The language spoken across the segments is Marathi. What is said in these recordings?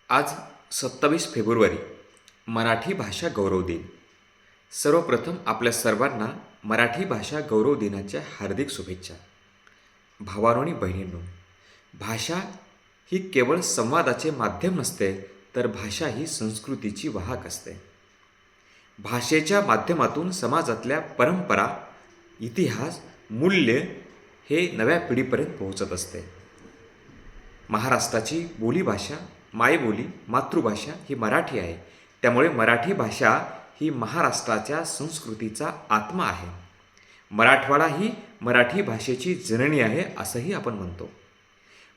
आज 27 फेब्रुवारी मराठी भाषा गौरव दिन। सर्वप्रथम आपल्या सर्वांना मराठी भाषा गौरव दिनाच्या हार्दिक शुभेच्छा। भावांनो आणि बहिणींनो, भाषा ही केवळ संवादाचे माध्यम नसते, तर भाषा ही संस्कृतीची वाहक असते। भाषेच्या माध्यमातून समाजातल्या परंपरा, इतिहास, मूल्य हे नव्या पिढीपर्यंत पोहोचत असते। महाराष्ट्राची बोलीभाषा, मायबोली, मातृभाषा ही मराठी आहे। त्यामुळे मराठी भाषा ही महाराष्ट्राच्या संस्कृतीचा आत्मा आहे। मराठवाडा ही मराठी भाषेची जननी आहे असंही आपण म्हणतो।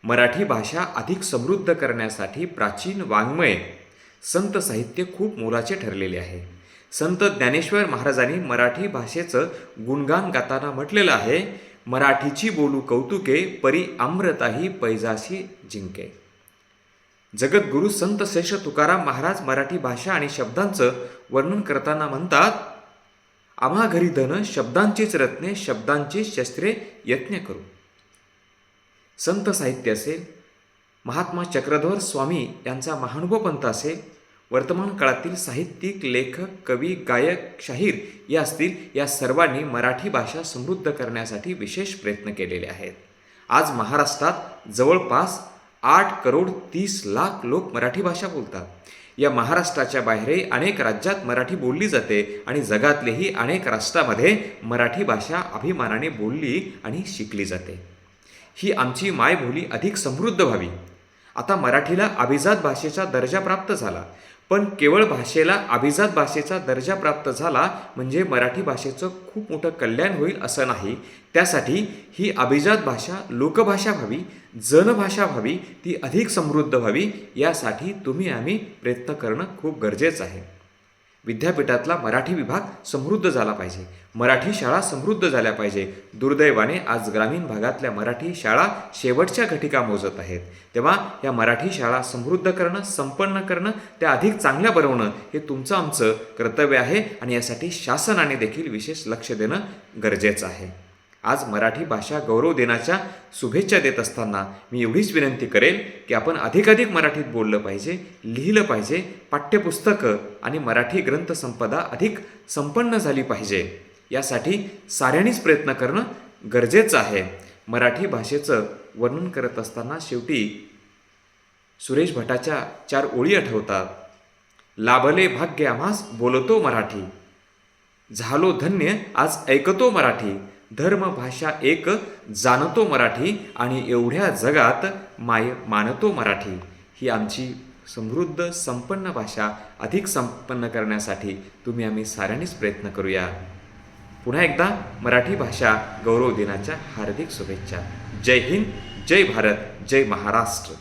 मराठी भाषा अधिक समृद्ध करण्यासाठी प्राचीन वाङ्मय, संत साहित्य खूप मोलाचे ठरलेले आहे। संत ज्ञानेश्वर महाराजांनी मराठी भाषेचं गुणगान गाताना म्हटलेलं आहे, मराठीची बोलू कौतुके, परी अमृताही पैजाशी जिंके। जगद्गुरू संत श्रेष्ठ तुकाराम महाराज मराठी भाषा आणि शब्दांचं वर्णन करताना म्हणतात, आम्हा घरी धन शब्दांचीच रत्ने, शब्दांची शस्त्रे यत्न करू। संत साहित्य असेल, महात्मा चक्रधर स्वामी यांचा महानुभव पंथ असेल, वर्तमान काळातील साहित्यिक, लेखक, कवी, गायक, शाहीर या असतील, या सर्वांनी मराठी भाषा समृद्ध करण्यासाठी विशेष प्रयत्न केलेले आहेत। आज महाराष्ट्रात जवळपास 8,30,00,000 लोक मराठी भाषा बोलतात। या महाराष्ट्राच्या बाहेरही अनेक राज्यात मराठी बोलली जाते आणि जगातलेही अनेक राष्ट्रामध्ये मराठी भाषा अभिमानाने बोलली आणि शिकली जाते। ही आमची मायबोली अधिक समृद्ध व्हावी। आता मराठीला अभिजात भाषेचा दर्जा प्राप्त झाला, पण केवळ भाषेला अभिजात भाषेचा दर्जा प्राप्त झाला म्हणजे मराठी भाषेचं खूप मोठं कल्याण होईल असं नाही। त्यासाठी ही अभिजात भाषा लोकभाषा व्हावी, जनभाषा व्हावी, ती अधिक समृद्ध व्हावी, यासाठी तुम्ही आम्ही प्रयत्न करणं खूप गरजेचं आहे। विद्यापीठातला मराठी विभाग समृद्ध झाला पाहिजे, मराठी शाळा समृद्ध झाल्या पाहिजे। दुर्दैवाने आज ग्रामीण भागातल्या मराठी शाळा शेवटच्या घटिका मोजत आहेत। तेव्हा या मराठी शाळा समृद्ध करणं, संपन्न करणं, त्या अधिक चांगल्या बनवणं हे तुमचं आमचं कर्तव्य आहे आणि यासाठी शासनाने देखील विशेष लक्ष देणं गरजेचं आहे। आज मराठी भाषा गौरव दिनाच्या शुभेच्छा देत असताना मी एवढीच विनंती करेल की आपण अधिकाधिक मराठीत बोललं पाहिजे, लिहिलं पाहिजे, पाठ्यपुस्तकं आणि मराठी ग्रंथसंपदा अधिक संपन्न झाली पाहिजे। यासाठी साऱ्यांनीच प्रयत्न करणं गरजेचं आहे। मराठी भाषेचं वर्णन करत असताना शेवटी सुरेश भटाच्या 4 ओळी आठवतात, लाभले भाग्य आम्हास बोलतो मराठी, झालो धन्य आज ऐकतो मराठी, धर्म भाषा एक जाणतो मराठी, आणि एवढ्या जगात माय मानतो मराठी। ही आमची समृद्ध संपन्न भाषा अधिक संपन्न करण्यासाठी तुम्ही आम्ही साऱ्यांनीच प्रयत्न करूया। पुन्हा एकदा मराठी भाषा गौरव दिनाच्या हार्दिक शुभेच्छा। जय हिंद, जय भारत, जय महाराष्ट्र।